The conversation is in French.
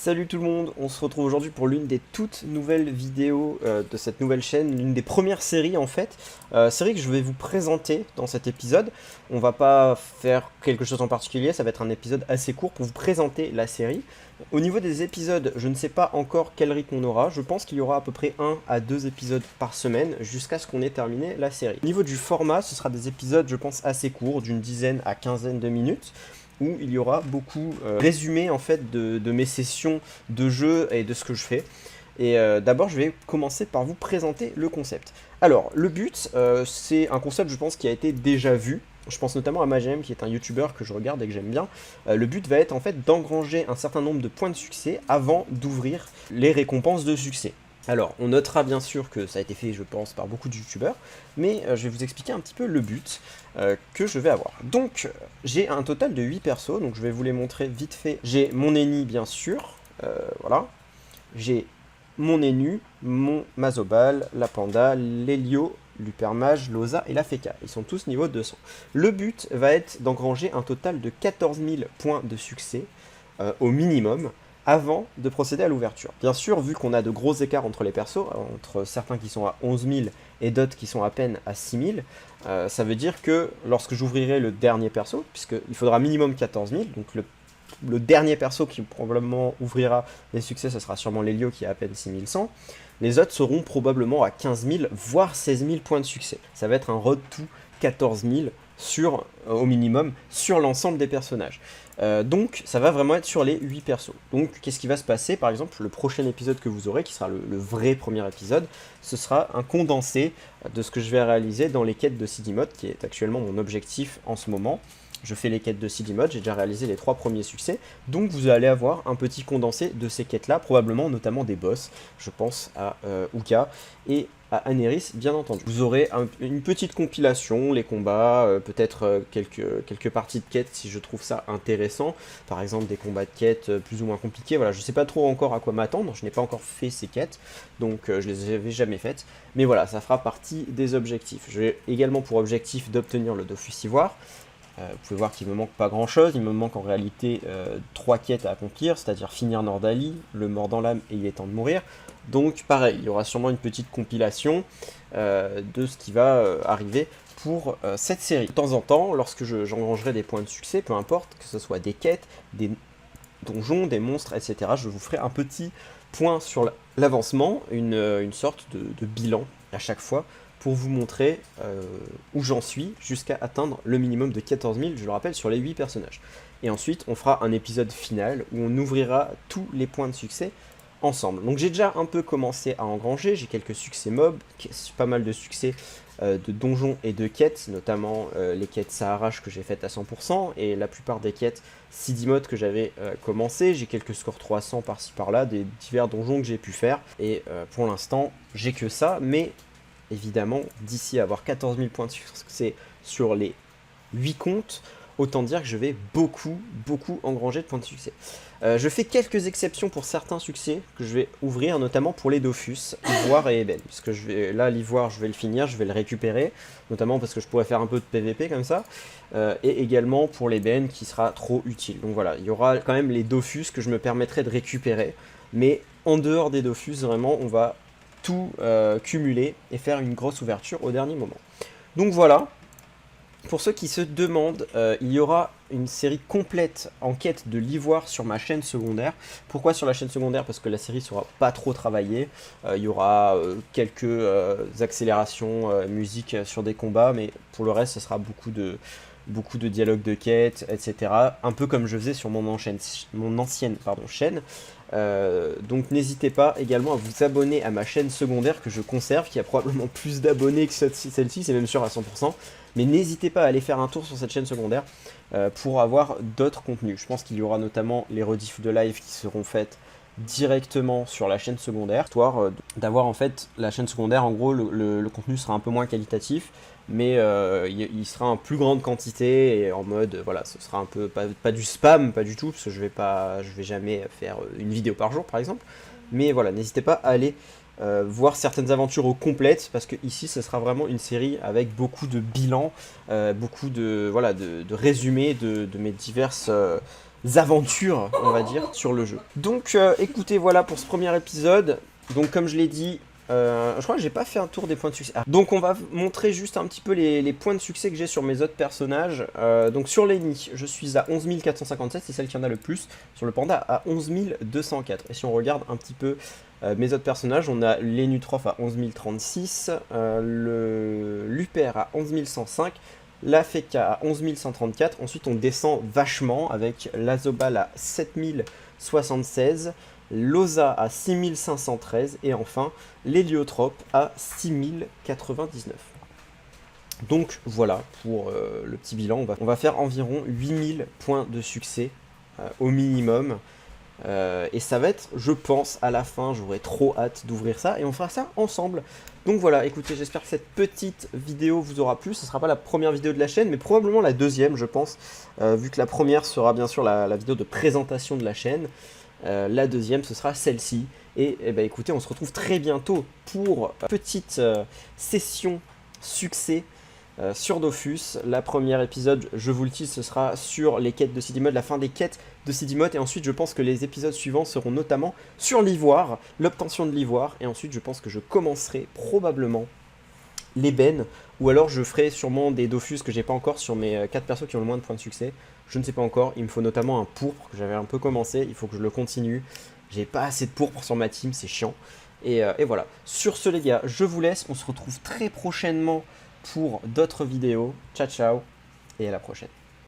Salut tout le monde, on se retrouve aujourd'hui pour l'une des toutes nouvelles vidéos de cette nouvelle chaîne, l'une des premières séries en fait, série que je vais vous présenter dans cet épisode. On va pas faire quelque chose en particulier, ça va être un épisode assez court pour vous présenter la série. Au niveau des épisodes, je ne sais pas encore quel rythme on aura, je pense qu'il y aura à peu près 1 à 2 épisodes par semaine jusqu'à ce qu'on ait terminé la série. Au niveau du format, ce sera des épisodes je pense assez courts, d'une dizaine à quinzaine de minutes, où il y aura beaucoup résumé en fait de mes sessions de jeu et de ce que je fais. Et d'abord, je vais commencer par vous présenter le concept. Alors, le but, c'est un concept, je pense, qui a été déjà vu. Je pense notamment à Magem, qui est un YouTuber que je regarde et que j'aime bien. Le but va être en fait d'engranger un certain nombre de points de succès avant d'ouvrir les récompenses de succès. Alors, on notera bien sûr que ça a été fait, je pense, par beaucoup de youtubeurs, mais je vais vous expliquer un petit peu le but que je vais avoir. Donc, j'ai un total de 8 persos, donc je vais vous les montrer vite fait. J'ai mon Eni, bien sûr, voilà. J'ai mon Enu, mon Mazobal, la Panda, l'Helio, l'Upermage, l'Osa et la Feka. Ils sont tous niveau 200. Le but va être d'engranger un total de 14 000 points de succès au minimum, avant de procéder à l'ouverture. Bien sûr, vu qu'on a de gros écarts entre les persos, entre certains qui sont à 11 000 et d'autres qui sont à peine à 6 000, ça veut dire que lorsque j'ouvrirai le dernier perso, puisqu'il faudra minimum 14 000, donc le dernier perso qui probablement ouvrira les succès, ce sera sûrement l'Helio qui a à peine 6100, les autres seront probablement à 15 000, voire 16 000 points de succès. Ça va être un road to 14 000 au minimum sur l'ensemble des personnages. Donc ça va vraiment être sur les 8 persos. Donc qu'est-ce qui va se passer? Par exemple, le prochain épisode que vous aurez, qui sera le vrai premier épisode, ce sera un condensé de ce que je vais réaliser dans les quêtes de CD Mode, qui est actuellement mon objectif en ce moment. Je fais les quêtes de CD Mode, j'ai déjà réalisé les 3 premiers succès, donc vous allez avoir un petit condensé de ces quêtes-là, probablement notamment des boss, je pense à Uka et à Aneris, bien entendu. Vous aurez une petite compilation, les combats, peut-être quelques parties de quêtes si je trouve ça intéressant, par exemple des combats de quêtes plus ou moins compliqués, voilà, je sais pas trop encore à quoi m'attendre, je n'ai pas encore fait ces quêtes, donc je les avais jamais faites, mais voilà, ça fera partie des objectifs. J'ai également pour objectif d'obtenir le Dofus Ivoire. Vous pouvez voir qu'il me manque pas grand chose, il me manque en réalité 3 quêtes à accomplir, c'est-à-dire finir Nordali, le mort dans l'âme et il est temps de mourir. Donc pareil, il y aura sûrement une petite compilation de ce qui va arriver pour cette série. De temps en temps, lorsque j'engrangerai des points de succès, peu importe, que ce soit des quêtes, des donjons, des monstres, etc., je vous ferai un petit point sur l'avancement, une sorte de bilan à chaque fois, pour vous montrer où j'en suis jusqu'à atteindre le minimum de 14 000, je le rappelle, sur les 8 personnages. Et ensuite, on fera un épisode final où on ouvrira tous les points de succès ensemble. Donc j'ai déjà un peu commencé à engranger, j'ai quelques succès mobs, pas mal de succès de donjons et de quêtes, notamment les quêtes Saharash que j'ai faites à 100%, et la plupart des quêtes CD Mode que j'avais commencé. J'ai quelques scores 300 par-ci par-là, des divers donjons que j'ai pu faire, et pour l'instant, j'ai que ça, mais évidemment, d'ici à avoir 14 000 points de succès sur les 8 comptes, autant dire que je vais beaucoup engranger de points de succès. Je fais quelques exceptions pour certains succès que je vais ouvrir, notamment pour les Dofus, Ivoire et Ébène. Puisque là, l'Ivoire, je vais le finir, je vais le récupérer, notamment parce que je pourrais faire un peu de PVP comme ça, et également pour l'Ébène qui sera trop utile. Donc voilà, il y aura quand même les Dofus que je me permettrai de récupérer, mais en dehors des Dofus, vraiment, on va tout cumuler et faire une grosse ouverture au dernier moment. Donc voilà. Pour ceux qui se demandent, il y aura une série complète en quête de l'ivoire sur ma chaîne secondaire. Pourquoi sur la chaîne secondaire? Parce que la série sera pas trop travaillée. Il y aura quelques accélérations, musique sur des combats, mais pour le reste, ce sera beaucoup de dialogues de quête, etc. Un peu comme je faisais sur mon ancienne chaîne. Donc n'hésitez pas également à vous abonner à ma chaîne secondaire que je conserve, qui a probablement plus d'abonnés que celle-ci, c'est même sûr à 100%. Mais n'hésitez pas à aller faire un tour sur cette chaîne secondaire pour avoir d'autres contenus. Je pense qu'il y aura notamment les rediffs de live qui seront faites directement sur la chaîne secondaire, histoire d'avoir en fait la chaîne secondaire, en gros le contenu sera un peu moins qualitatif, mais il sera en plus grande quantité et en mode, voilà, ce sera un peu, pas du spam, pas du tout, parce que je vais jamais faire une vidéo par jour par exemple, mais voilà, n'hésitez pas à aller voir certaines aventures au complète, parce que ici ce sera vraiment une série avec beaucoup de bilans, beaucoup de résumés de mes diverses aventures, on va dire, sur le jeu. Donc écoutez, voilà pour ce premier épisode. Donc comme je l'ai dit, je crois que j'ai pas fait un tour des points de succès. Ah, donc on va montrer juste un petit peu les points de succès que j'ai sur mes autres personnages. Donc sur Lenny, je suis à 11 457, c'est celle qui en a le plus. Sur le panda, à 11 204. Et si on regarde un petit peu mes autres personnages, on a Lenutroph à 11 036, le Luper à 11 105, la Feka à 11 134. Ensuite on descend vachement avec l'Azobal à 7 076. L'Osa à 6513 et enfin l'Héliotrope à 6099. Donc voilà pour le petit bilan, on va faire environ 8000 points de succès au minimum. Et ça va être, je pense, à la fin, j'aurai trop hâte d'ouvrir ça et on fera ça ensemble. Donc voilà, écoutez, j'espère que cette petite vidéo vous aura plu. Ce ne sera pas la première vidéo de la chaîne, mais probablement la deuxième, je pense, vu que la première sera bien sûr la vidéo de présentation de la chaîne. La deuxième, ce sera celle-ci. Et ben, écoutez, on se retrouve très bientôt pour une petite session succès sur Dofus. La première épisode, je vous le dis, ce sera sur les quêtes de Sidimod, la fin des quêtes de Sidimod. Et ensuite, je pense que les épisodes suivants seront notamment sur l'ivoire, l'obtention de l'ivoire. Et ensuite, je pense que je commencerai probablement l'ébène. Ou alors, je ferai sûrement des Dofus que j'ai pas encore sur mes 4 persos qui ont le moins de points de succès. Je ne sais pas encore, il me faut notamment un pourpre que j'avais un peu commencé, il faut que je le continue. J'ai pas assez de pourpre sur ma team, c'est chiant. Et voilà. Sur ce les gars, je vous laisse, on se retrouve très prochainement pour d'autres vidéos. Ciao ciao et à la prochaine.